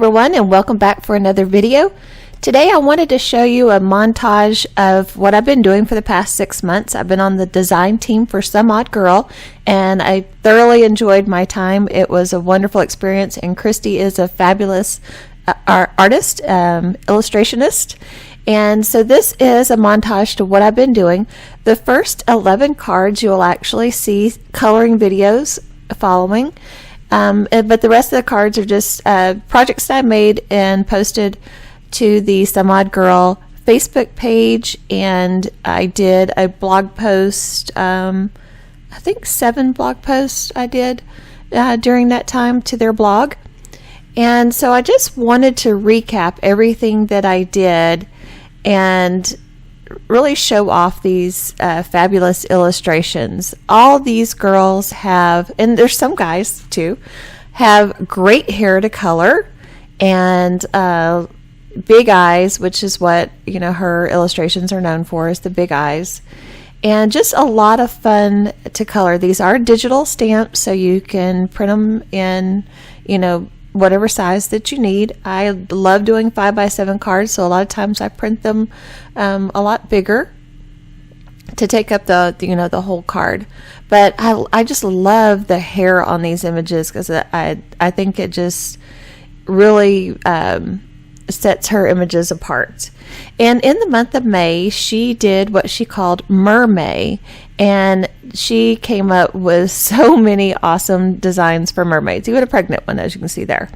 everyone, and welcome back for another video. Today I wanted to show you a montage of what I've been doing for the past 6 months. I've been on the design team for Some Odd Girl, and I thoroughly enjoyed my time. It was a wonderful experience, and Christy is a fabulous artist, illustrationist. And so this is a montage to what I've been doing. The first 11 cards you'll actually see coloring videos following. But the rest of the cards are just projects that I made and posted to the Some Odd Girl Facebook page, and I did a blog post, I think 7 blog posts I did during that time to their blog. And so I just wanted to recap everything that I did and really show off these fabulous illustrations. All these girls have, and there's some guys too, have great hair to color and big eyes, which is what her illustrations are known for, is the big eyes, and just a lot of fun to color. These are digital stamps, so you can print them in whatever size that you need. I love doing 5x7 cards, so a lot of times I print them a lot bigger to take up the whole card. But I just love the hair on these images because I think it just really sets her images apart. And in the month of May, she did what she called Mermaid, and she came up with so many awesome designs for mermaids, even a pregnant one, as you can see there.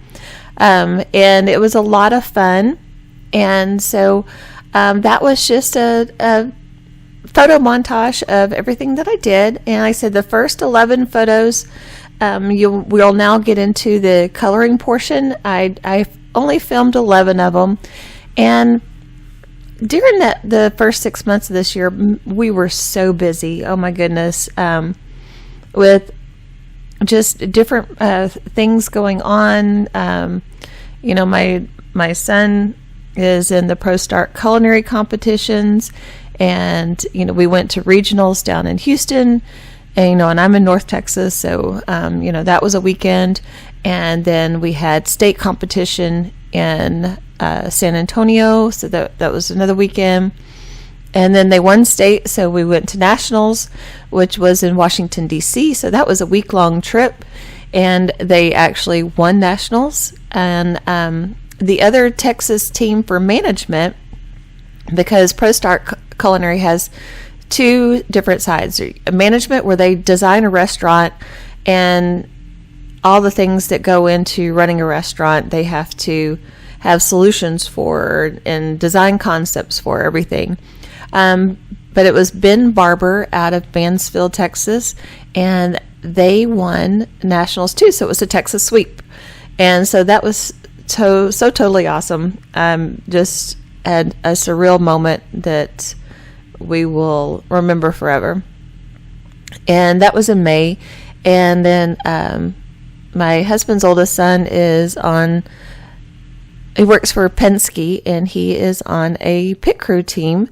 And it was a lot of fun. And so that was just a photo montage of everything that I did. And like I said, the first 11 photos, we'll now get into the coloring portion. I only filmed 11 of them, and during the first 6 months of this year, we were so busy. Oh my goodness, with just different things going on. My son is in the Pro Start culinary competitions, and we went to regionals down in Houston, and I'm in North Texas, so that was a weekend. And then we had state competition in San Antonio, so that was another weekend. And then they won state, so we went to nationals, which was in Washington, D.C., so that was a week-long trip, and they actually won nationals. And the other Texas team for management, because Pro Start Culinary has 2 different sides: management, where they design a restaurant and all the things that go into running a restaurant. They have to have solutions for and design concepts for everything. But it was Ben Barber out of Mansfield, Texas, and they won nationals too. So it was a Texas sweep. And so that was so totally awesome. Just had a surreal moment that we will remember forever. And that was in May. And then my husband's oldest son he works for Penske, and he is on a pit crew team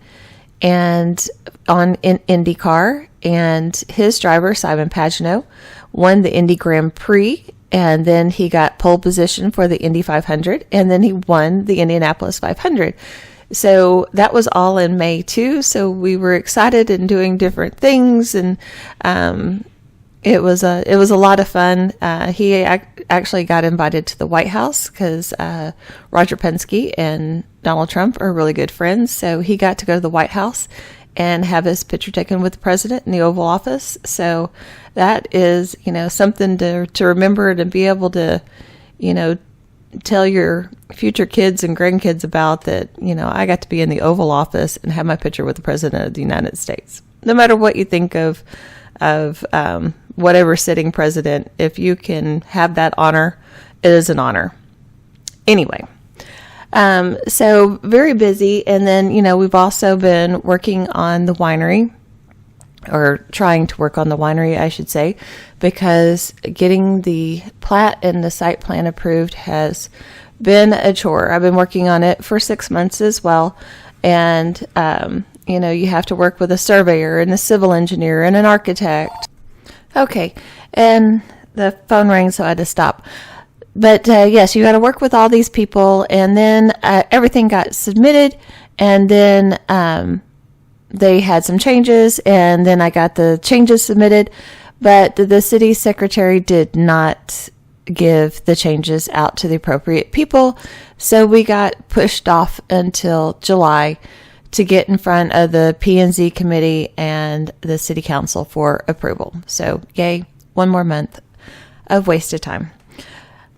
and in IndyCar, and his driver, Simon Pagenaud, won the Indy Grand Prix, and then he got pole position for the Indy 500, and then he won the Indianapolis 500. So that was all in May too. So we were excited and doing different things, and it was a lot of fun. He actually got invited to the White House because Roger Penske and Donald Trump are really good friends. So he got to go to the White House and have his picture taken with the president in the Oval Office. So that is, something to remember and be able to, tell your future kids and grandkids about, that, I got to be in the Oval Office and have my picture with the president of the United States. No matter what you think of whatever sitting president, if you can have that honor, it is an honor. Anyway, so very busy. And then, we've also been working on the winery, or trying to work on the winery, I should say, because getting the plat and the site plan approved has been a chore. I've been working on it for 6 months as well. And, you have to work with a surveyor and a civil engineer and an architect. Okay, and the phone rang, so I had to stop. But yes, you got to work with all these people, and then everything got submitted, and then they had some changes, and then I got the changes submitted, but the city secretary did not give the changes out to the appropriate people, so we got pushed off until July to get in front of the P&Z committee and the city council for approval. So yay, one more month of wasted time.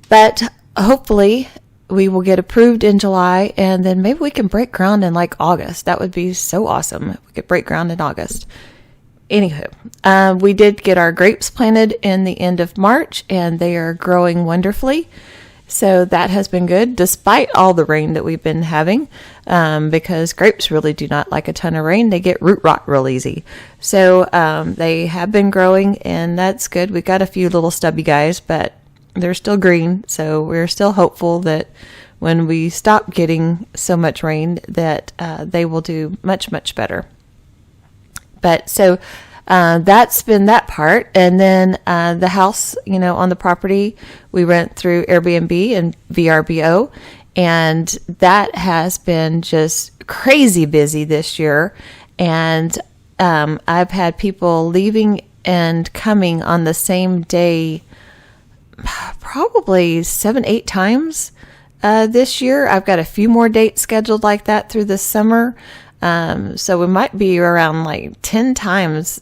But hopefully we will get approved in July, and then maybe we can break ground in like August. That would be so awesome if we could break ground in August. Anywho, we did get our grapes planted in the end of March, and they are growing wonderfully. So that has been good, despite all the rain that we've been having, because grapes really do not like a ton of rain. They get root rot real easy. So they have been growing, and that's good. We got a few little stubby guys, but they're still green. So we're still hopeful that when we stop getting so much rain that they will do much, much better. But so that's been that part. And then the house, on the property, we rent through Airbnb and VRBO. And that has been just crazy busy this year. And I've had people leaving and coming on the same day, probably 7-8 times this year. I've got a few more dates scheduled like that through the summer. So we might be around like 10 times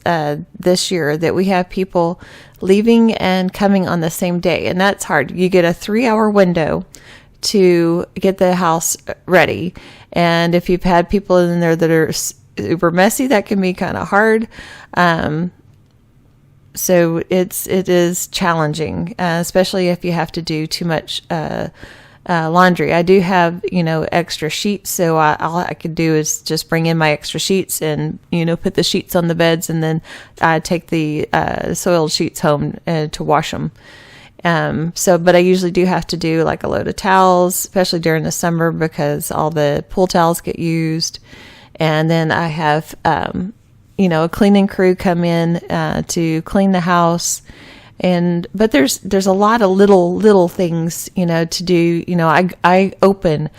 this year that we have people leaving and coming on the same day. And that's hard. You get a 3-hour window to get the house ready. And if you've had people in there that are super messy, that can be kind of hard. So it is challenging, especially if you have to do too much laundry. I do have, extra sheets, so all I could do is just bring in my extra sheets and, put the sheets on the beds, and then I take the soiled sheets home to wash them. But I usually do have to do like a load of towels, especially during the summer because all the pool towels get used. And then I have, a cleaning crew come in to clean the house. But there's a lot of little things, to do. I open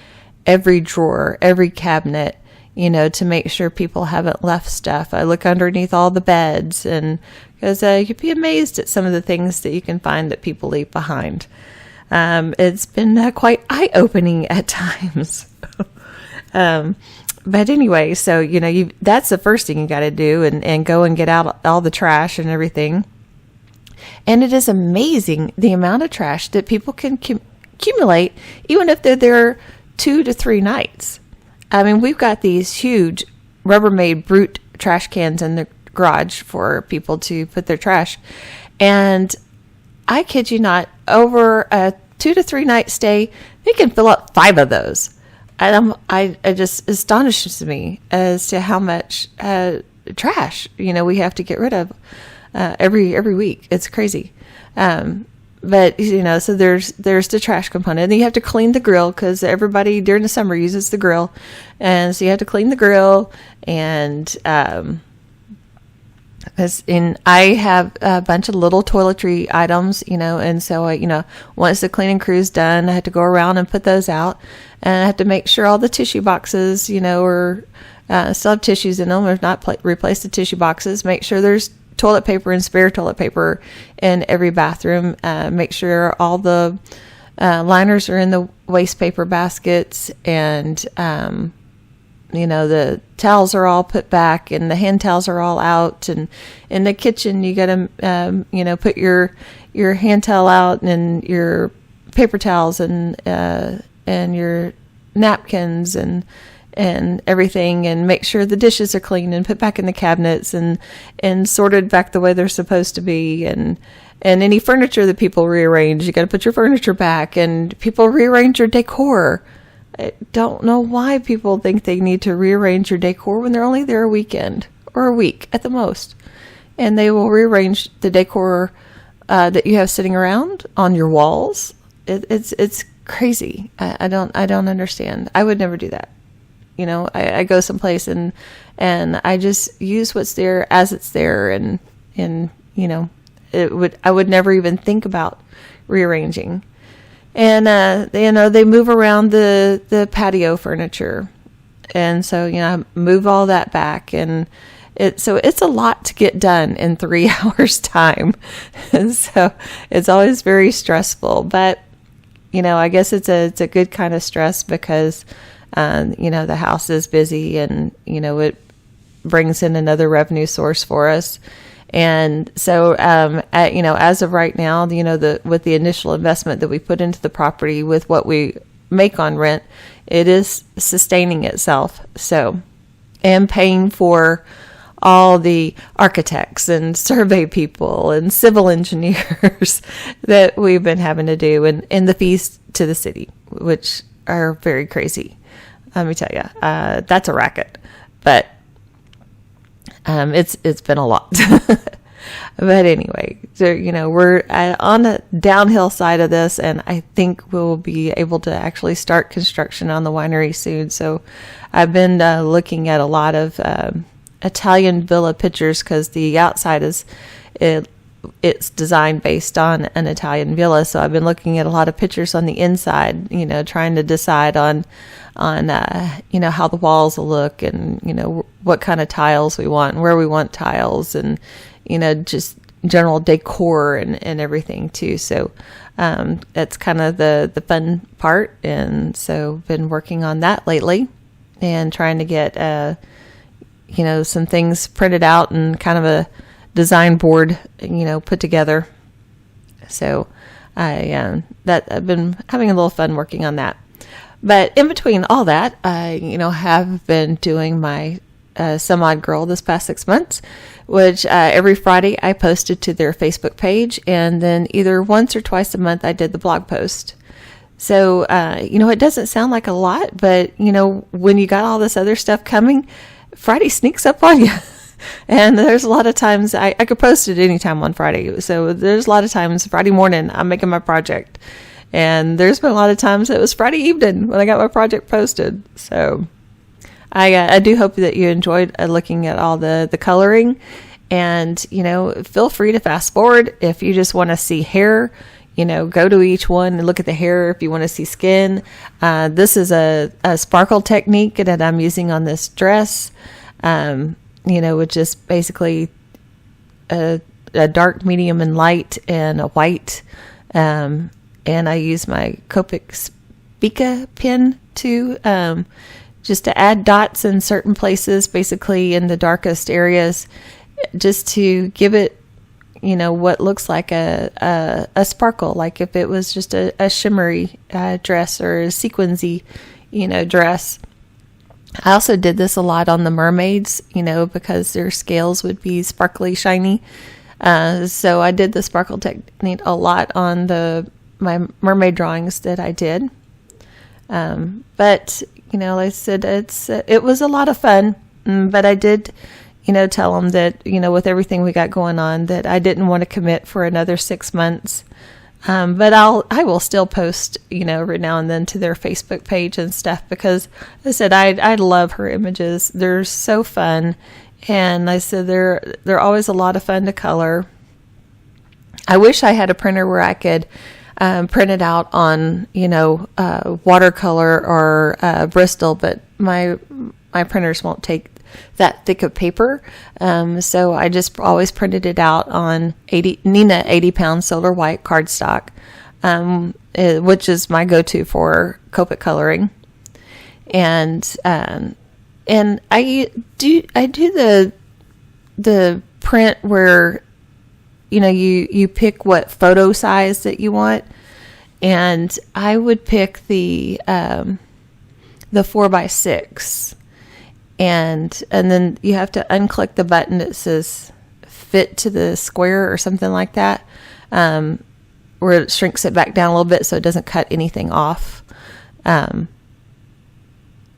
every drawer, every cabinet, to make sure people haven't left stuff. I look underneath all the beds, and because you'd be amazed at some of the things that you can find that people leave behind. It's been quite eye-opening at times. But anyway, so, that's the first thing you got to do, and go and get out all the trash and everything. And it is amazing the amount of trash that people can accumulate, even if they're there 2 to 3 nights. I mean, we've got these huge Rubbermaid Brute trash cans in the garage for people to put their trash. And I kid you not, over a 2 to 3 night stay, they can fill up 5 of those. And it just astonishes me as to how much trash, we have to get rid of every week. It's crazy. But, so there's the trash component. And then you have to clean the grill because everybody during the summer uses the grill. And so you have to clean the grill. And I have a bunch of little toiletry items, and so, once the cleaning crew's done, I have to go around and put those out. And I have to make sure all the tissue boxes, are still have tissues in them, or not replace the tissue boxes. Make sure there's toilet paper and spare toilet paper in every bathroom. Make sure all the liners are in the waste paper baskets, and the towels are all put back, and the hand towels are all out. And in the kitchen, you got to put your hand towel out, and your paper towels, and your napkins, and everything, and make sure the dishes are clean and put back in the cabinets and sorted back the way they're supposed to be. And any furniture that people rearrange, you got to put your furniture back. And people rearrange your decor. I don't know why people think they need to rearrange your decor when they're only there a weekend or a week at the most. And they will rearrange the decor that you have sitting around on your walls. It's crazy. I don't understand. I would never do that. I go someplace and I just use what's there as it's there, and I would never even think about rearranging. And they move around the patio furniture, and so I move all that back, and it's a lot to get done in 3 hours time. And so it's always very stressful, but I guess it's a good kind of stress because the house is busy, and it brings in another revenue source for us. And so, as of right now, with the initial investment that we put into the property with what we make on rent, it is sustaining itself. So, and paying for all the architects and survey people and civil engineers that we've been having to do, and the fees to the city, which are very crazy. Let me tell you, that's a racket, but it's been a lot. But anyway, so we're on the downhill side of this, and I think we'll be able to actually start construction on the winery soon. So I've been looking at a lot of Italian villa pictures, because the outside it's designed based on an Italian villa. So I've been looking at a lot of pictures on the inside, trying to decide on how the walls will look, and what kind of tiles we want and where we want tiles, and just general decor and everything too. So that's kind of the fun part, and so been working on that lately and trying to get some things printed out and kind of a design board put together. So I've been having a little fun working on that. But in between all that, I have been doing my Some Odd Girl this past 6 months, which every Friday I posted to their Facebook page, and then either once or twice a month I did the blog post. So it doesn't sound like a lot, but when you got all this other stuff coming, Friday sneaks up on you. And there's a lot of times I could post it anytime on Friday. So there's a lot of times Friday morning I'm making my project. And there's been a lot of times it was Friday evening when I got my project posted. So I do hope that you enjoyed looking at all the coloring. And, feel free to fast forward if you just want to see hair. Go to each one and look at the hair if you want to see skin. This is a sparkle technique that I'm using on this dress, which is basically a dark, medium, and light, and a white. And I use my Copic pen to just to add dots in certain places, basically in the darkest areas, just to give it what looks like a sparkle, like if it was just a shimmery dress or a sequensy dress. I also did this a lot on the mermaids, because their scales would be sparkly, shiny. So I did the sparkle technique a lot on my mermaid drawings that I did. But like I said, it was a lot of fun. But I did tell them that, with everything we got going on, that I didn't want to commit for another 6 months. But I will still post, every now and then to their Facebook page and stuff, because I said, I love her images. They're so fun. And I said, they're always a lot of fun to color. I wish I had a printer where I could print it out on, watercolor or Bristol, but my printers won't take that thick of paper. So I just always printed it out on Nina 80-pound solar white cardstock, which is my go-to for Copic coloring. And I do the print where you pick what photo size that you want, and I would pick the 4x6. And then you have to unclick the button that says fit to the square or something like that, where it shrinks it back down a little bit so it doesn't cut anything off.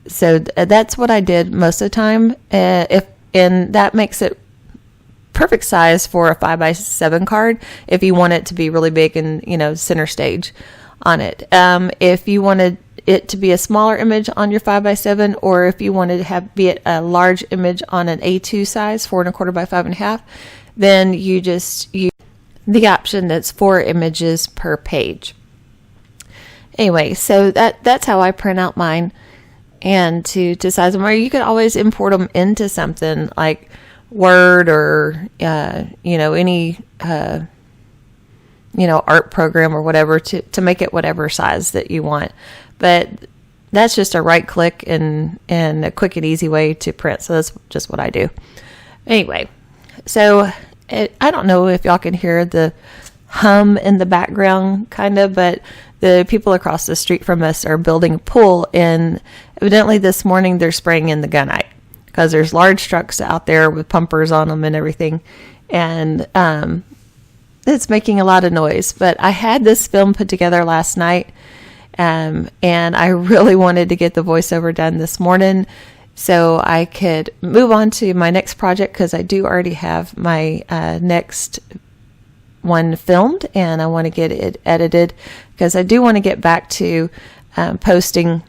So that's what I did most of the time. And that makes it perfect size for a 5x7 card if you want it to be really big and center stage on it. If you wanted it to be a smaller image on your 5x7, or if you wanted to be a large image on an A2 size, 4 1/4 by 5 1/2, then you just use the option that's 4 images per page. Anyway, so that's how I print out mine, and to size them. Or you could always import them into something like Word or any art program or whatever to make it whatever size that you want. But that's just a right click and a quick and easy way to print. So that's just what I do. Anyway, so I don't know if y'all can hear the hum in the background, kind of, but the people across the street from us are building a pool, and evidently this morning they're spraying in the gunite because there's large trucks out there with pumpers on them and everything, and it's making a lot of noise. But I had this film put together last night, and I really wanted to get the voiceover done this morning so I could move on to my next project, because I do already have my next one filmed, and I want to get it edited, because I do want to get back to posting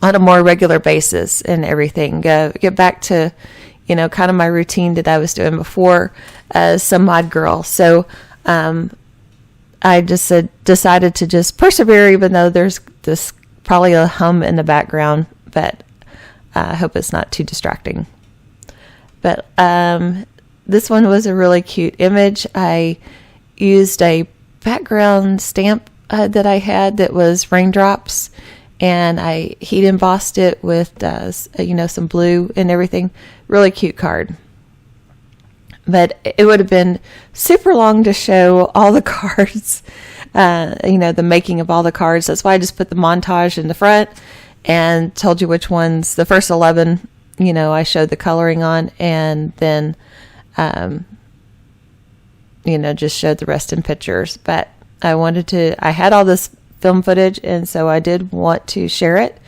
on a more regular basis and everything. Get back to, kind of my routine that I was doing before as some mod girl. So I just decided to just persevere, even though there's this probably a hum in the background, but I hope it's not too distracting. But this one was a really cute image. I used a background stamp that I had that was raindrops, and I heat embossed it with some blue and everything. Really cute card. But it would have been super long to show all the cards, the making of all the cards. That's why I just put the montage in the front and told you which ones. The first 11, I showed the coloring on, and then just showed the rest in pictures. But I had all this film footage, and so I did want to share it,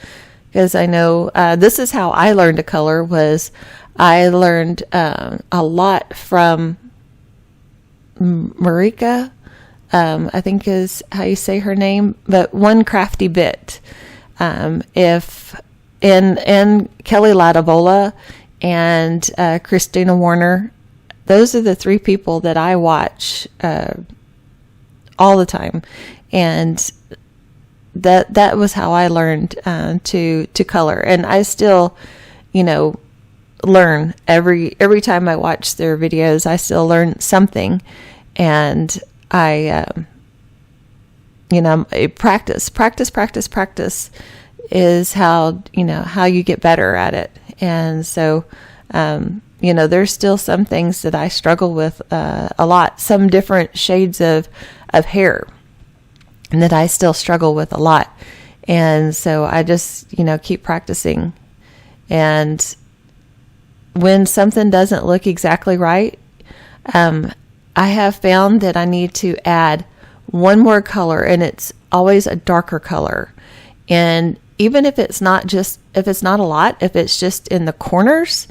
because I know this is how I learned to color. I learned a lot from Marika, I think is how you say her name, but One Crafty Bit. And Kelly Latavola and Christina Warner. Those are the three people that I watch all the time, and that was how I learned to color. And I still, learn every time I watch their videos. I still learn something, and I practice is how you get better at it. And so there's still some things that I struggle with a lot, some different shades of hair, and that I still struggle with a lot. And so I just keep practicing. And when something doesn't look exactly right, I have found that I need to add one more color, and it's always a darker color. And even if it's not a lot, if it's just in the corners,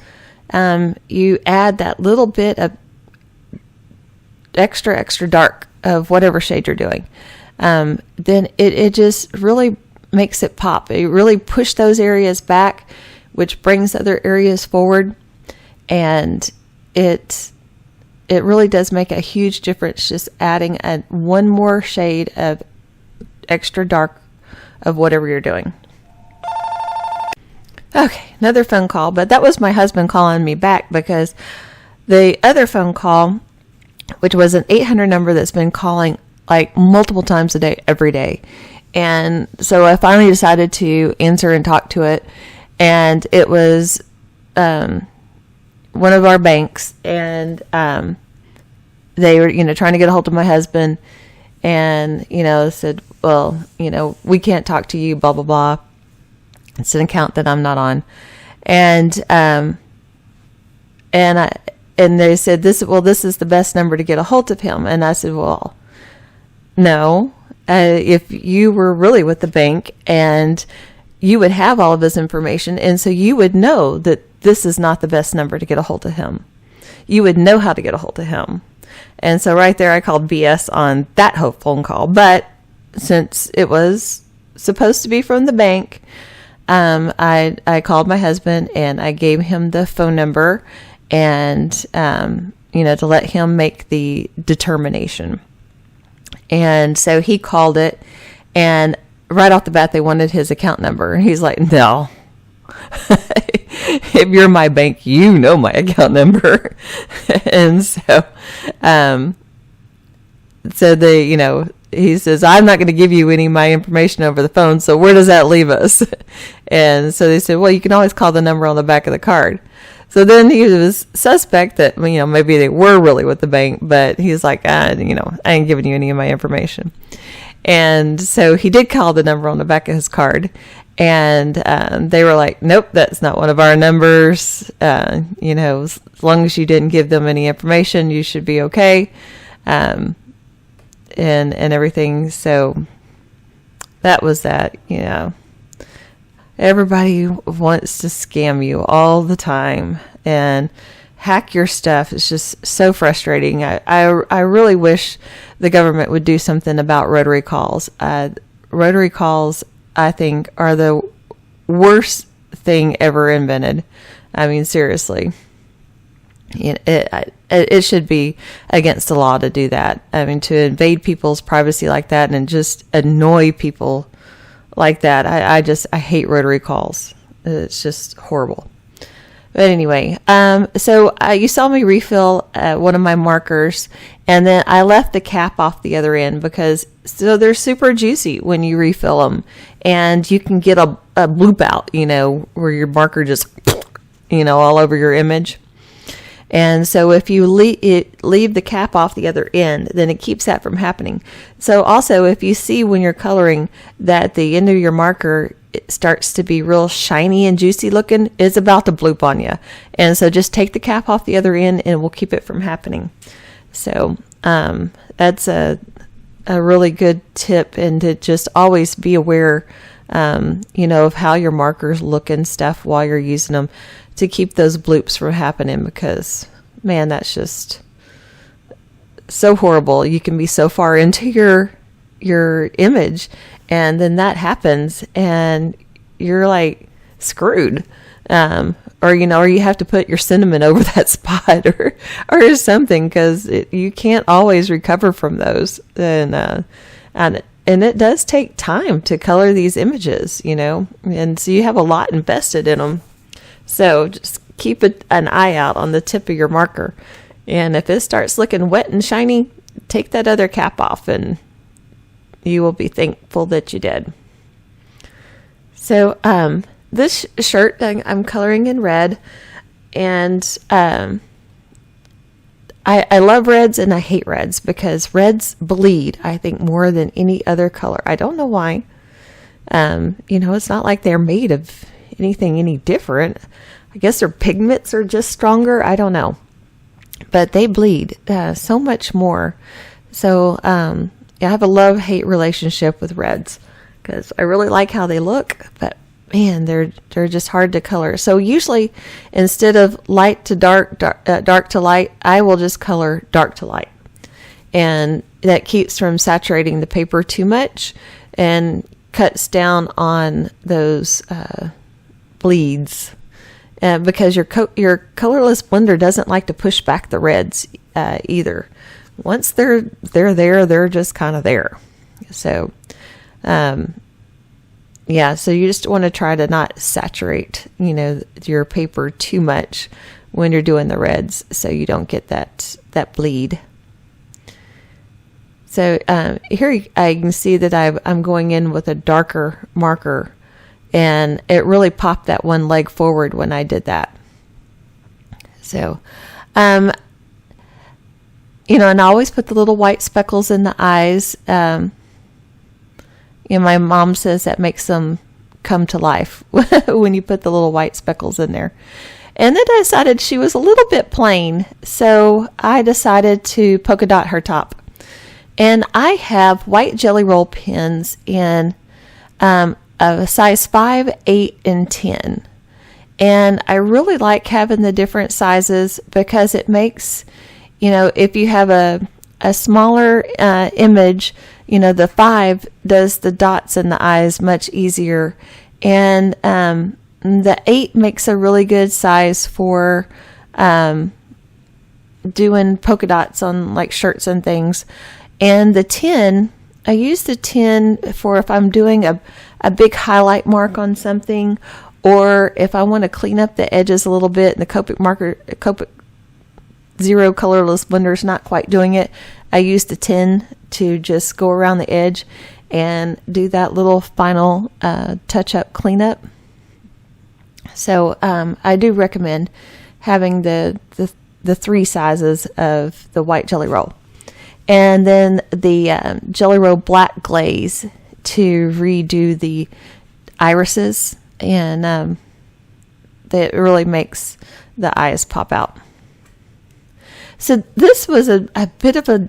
you add that little bit of extra dark of whatever shade you're doing. Then it just really makes it pop. It really pushes those areas back, which brings other areas forward. And it really does make a huge difference, just adding one more shade of extra dark of whatever you're doing. Okay, another phone call, but that was my husband calling me back, because the other phone call, which was an 800 number that's been calling like multiple times a day, every day. And so I finally decided to answer and talk to it. And it was one of our banks, and they were trying to get a hold of my husband, and said, well, we can't talk to you, blah blah blah. It's an account that I'm not on, and they said this is the best number to get a hold of him. And I said, well, no, if you were really with the bank, and you would have all of his information, and so you would know that this is not the best number to get a hold of him. You would know how to get a hold of him. And so right there, I called BS on that whole phone call. But since it was supposed to be from the bank, I called my husband, and I gave him the phone number, and to let him make the determination. And so he called it, and right off the bat, they wanted his account number. He's like, no. If you're my bank, you know my account number. And so, he says, I'm not going to give you any of my information over the phone. So where does that leave us? And so they said, well, you can always call the number on the back of the card. So then he was suspect that, maybe they were really with the bank, but he's like, I ain't giving you any of my information. And so he did call the number on the back of his card, and they were like, nope, that's not one of our numbers. As long as you didn't give them any information, you should be okay. And everything. So that was that. Everybody wants to scam you all the time and hack your stuff. It's just so frustrating. I really wish the government would do something about rotary calls. Rotary calls, I think, are the worst thing ever invented. I mean, seriously. It should be against the law to do that. I mean, to invade people's privacy like that and just annoy people like that. I hate rotary calls. It's just horrible. But anyway, so you saw me refill one of my markers, and then I left the cap off the other end because they're super juicy when you refill them, and you can get a bloop out, where your marker just, all over your image. And so if you leave the cap off the other end, then it keeps that from happening. So also, if you see when you're coloring that the end of your marker it starts to be real shiny and juicy looking, it's about to bloop on you. And so just take the cap off the other end and we'll keep it from happening. So that's a really good tip, and to just always be aware, of how your markers look and stuff while you're using them, to keep those bloops from happening, because man, that's just so horrible. You can be so far into your image, and then that happens and you're like screwed. Or you have to put your cinnamon over that spot or something, because you can't always recover from those. And it does take time to color these images, and so you have a lot invested in them. So just keep an eye out on the tip of your marker. And if it starts looking wet and shiny, take that other cap off and you will be thankful that you did. So this shirt I'm coloring in red, and I love reds and I hate reds, because reds bleed, I think, more than any other color. I don't know why. It's not like they're made of anything any different. I guess their pigments are just stronger. I don't know, but they bleed so much more. So I have a love-hate relationship with reds, because I really like how they look, but man, they're just hard to color. So usually, instead of light to dark, dark to light, I will just color dark to light, and that keeps from saturating the paper too much and cuts down on those bleeds, because your colorless blender doesn't like to push back the reds either. Once they're there, they're just kind of there. So so you just want to try to not saturate your paper too much when you're doing the reds, so you don't get that bleed. So here I can see that I'm going in with a darker marker, and it really popped that one leg forward when I did that. So, and I always put the little white speckles in the eyes. My mom says that makes them come to life when you put the little white speckles in there. And then I decided she was a little bit plain, so I decided to polka dot her top. And I have white Jelly Roll pens in a size 5, 8, and 10. And I really like having the different sizes, because it makes, if you have a smaller image, the 5 does the dots in the eyes much easier. And the 8 makes a really good size for doing polka dots on like shirts and things. And the 10 I use the tin for if I'm doing a big highlight mark on something, or if I want to clean up the edges a little bit and the Copic Zero Colorless Blender is not quite doing it, I use the tin to just go around the edge and do that little final touch-up cleanup. So I do recommend having the 3 sizes of the white Jelly Roll. And then the Jelly Roll Black Glaze to redo the irises. And that really makes the eyes pop out. So this was a bit of a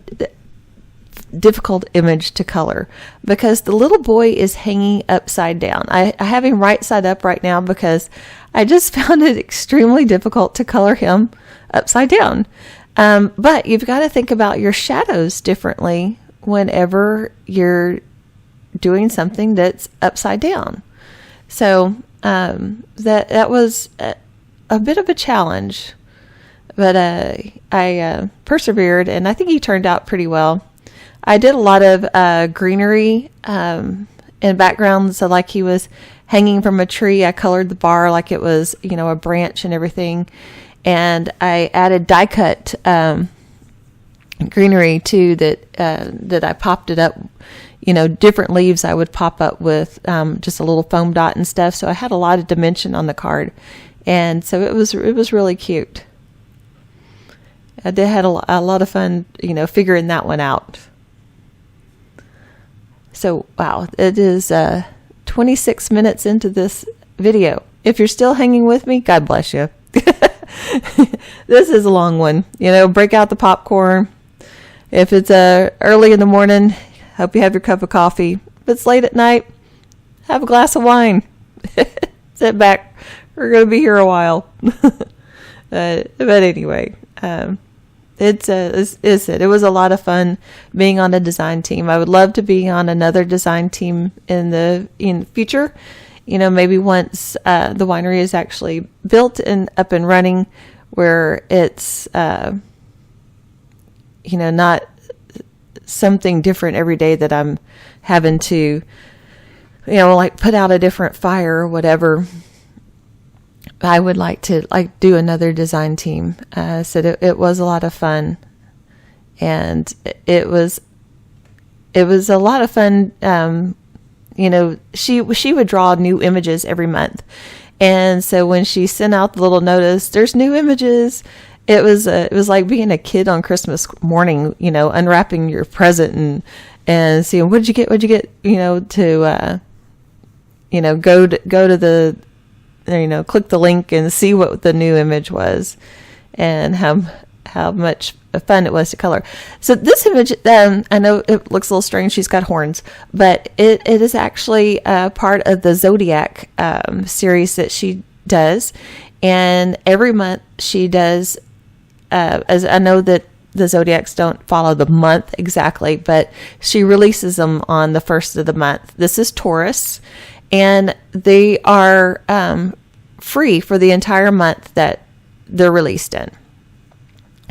difficult image to color because the little boy is hanging upside down. I have him right side up right now because I just found it extremely difficult to color him upside down. But you've got to think about your shadows differently whenever you're doing something that's upside down. So that was a bit of a challenge, but I persevered, and I think he turned out pretty well. I did a lot of greenery in background, so like he was hanging from a tree. I colored the bar like it was, a branch and everything, and I added die cut greenery too that I popped it up. Different leaves I would pop up with just a little foam dot and stuff. So I had a lot of dimension on the card, and so it was really cute. I did had a lot of fun, figuring that one out. So wow, it is 26 minutes into this video. If you're still hanging with me, God bless you. This is a long one. Break out the popcorn. If it's early in the morning, hope you have your cup of coffee. If it's late at night, have a glass of wine. Sit back. We're going to be here a while. But anyway, it was a lot of fun being on a design team. I would love to be on another design team in the future. Maybe once the winery is actually built and up and running, where it's not something different every day that I'm having to like put out a different fire or whatever. I would like to do another design team. So it was a lot of fun, and it was a lot of fun. She would draw new images every month, and so when she sent out the little notice, there's new images. It was like being a kid on Christmas morning, unwrapping your present and seeing what'd you get, to go to the, click the link and see what the new image was, and how much fun it was to color. So this image, I know it looks a little strange. She's got horns, but it is actually part of the Zodiac series that she does, and every month she does. As I know that the Zodiacs don't follow the month exactly, but she releases them on the first of the month. This is Taurus, and they are free for the entire month that they're released in.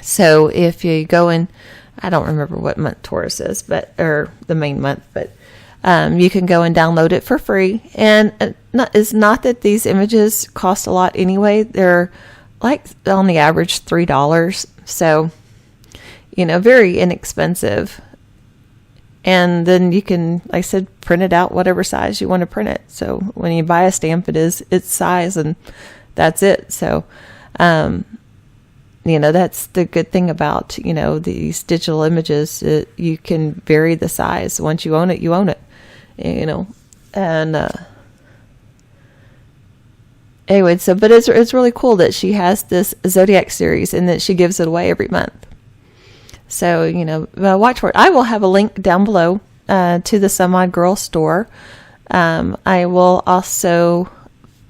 So if you go in, I don't remember what month Taurus is, or the main month, but you can go and download it for free. And it's not that these images cost a lot anyway. They're like on the average $3. So, very inexpensive. And then you can, like I said, print it out whatever size you want to print it. So when you buy a stamp, it's size, and that's it. So, that's the good thing about, these digital images. You can vary the size. Once you own it, you own it, and, anyway, but it's really cool that she has this Zodiac series and that she gives it away every month. So, watch for it. I will have a link down below to the Some Odd Girl store. I will also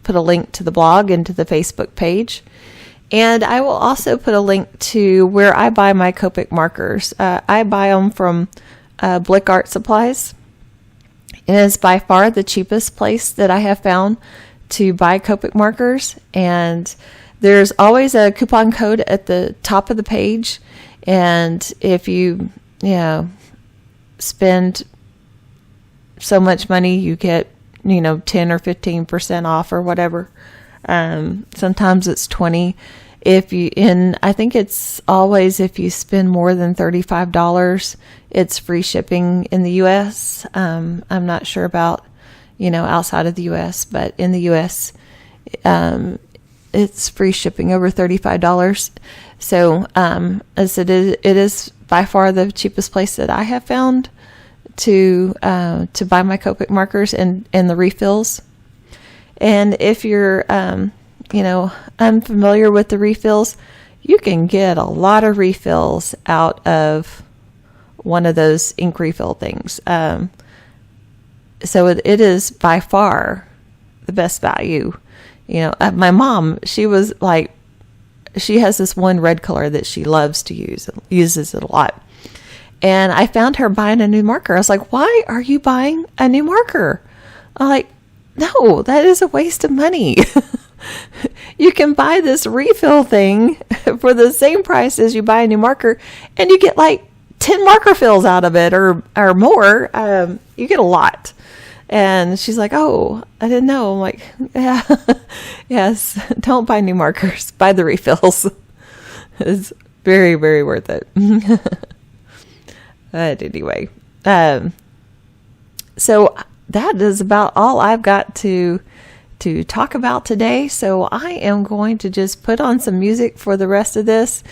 put a link to the blog and to the Facebook page. And I will also put a link to where I buy my Copic markers. I buy them from Blick Art Supplies. It is by far the cheapest place that I have found to buy Copic markers, and there's always a coupon code at the top of the page, and if you spend so much money, you get, 10 or 15% off or whatever. Sometimes it's 20. I think it's always if you spend more than $35, it's free shipping in the U.S. I'm not sure about, outside of the U.S., but in the U.S., it's free shipping over $35. So, as it is by far the cheapest place that I have found to buy my Copic markers and the refills. And if you're, unfamiliar with the refills, you can get a lot of refills out of one of those ink refill things. So it is by far the best value. My mom, she was like, she has this one red color that she loves to uses it a lot. And I found her buying a new marker. I was like, why are you buying a new marker? I'm like, no, that is a waste of money. You can buy this refill thing for the same price as you buy a new marker, and you get like 10 marker fills out of it or more. You get a lot. And she's like, oh, I didn't know. I'm like, yeah, yes, don't buy new markers. Buy the refills. It's very, very worth it. But anyway, so that is about all I've got to talk about today. So I am going to just put on some music for the rest of this.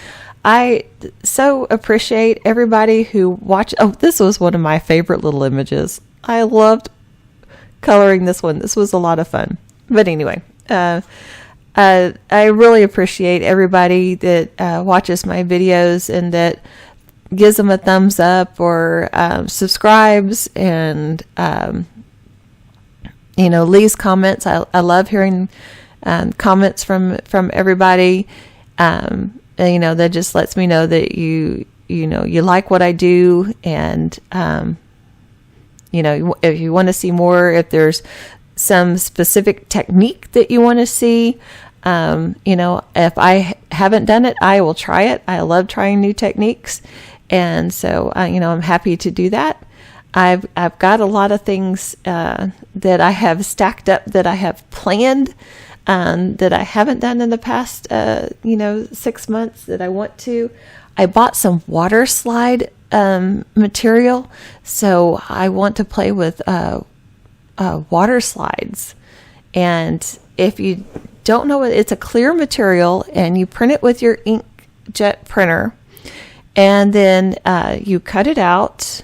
I so appreciate everybody who watched. Oh, this was one of my favorite little images. I loved coloring this one. This was a lot of fun. But anyway, I really appreciate everybody that watches my videos and that gives them a thumbs up or subscribes and leaves comments. I love hearing comments from everybody. That just lets me know that you like what I do, and if you want to see more, if there's some specific technique that you want to see, if I haven't done it, I will try it. I love trying new techniques, and so I'm happy to do that. I've got a lot of things that I have stacked up that I have planned that I haven't done in the past 6 months that I want to. I bought some water slide material, so I want to play with water slides. And if you don't know it, it's a clear material, and you print it with your inkjet printer, and then you cut it out,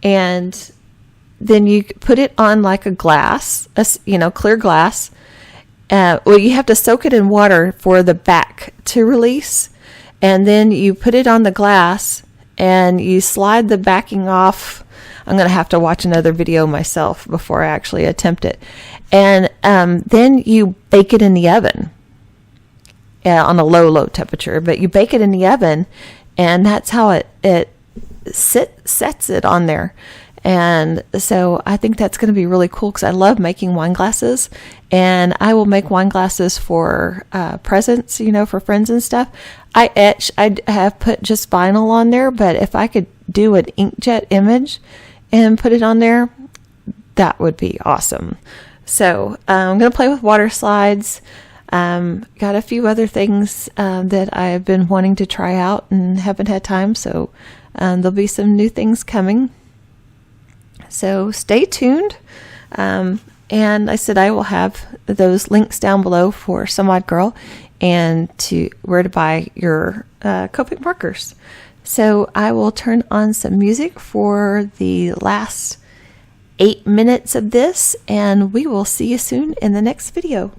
and then you put it on like a glass, clear glass. You have to soak it in water for the back to release, and then you put it on the glass and you slide the backing off. I'm going to have to watch another video myself before I actually attempt it. And then you bake it in the oven on a low temperature, but you bake it in the oven, and that's how it sets it on there. And so I think that's going to be really cool because I love making wine glasses, and I will make wine glasses for presents, for friends and stuff. I have put just vinyl on there, but if I could do an inkjet image and put it on there, that would be awesome. So I'm going to play with water slides. Got a few other things that I've been wanting to try out and haven't had time, so there'll be some new things coming. So stay tuned. And I said I will have those links down below for Some Odd Girl and to where to buy your Copic markers. So I will turn on some music for the last 8 minutes of this, and we will see you soon in the next video.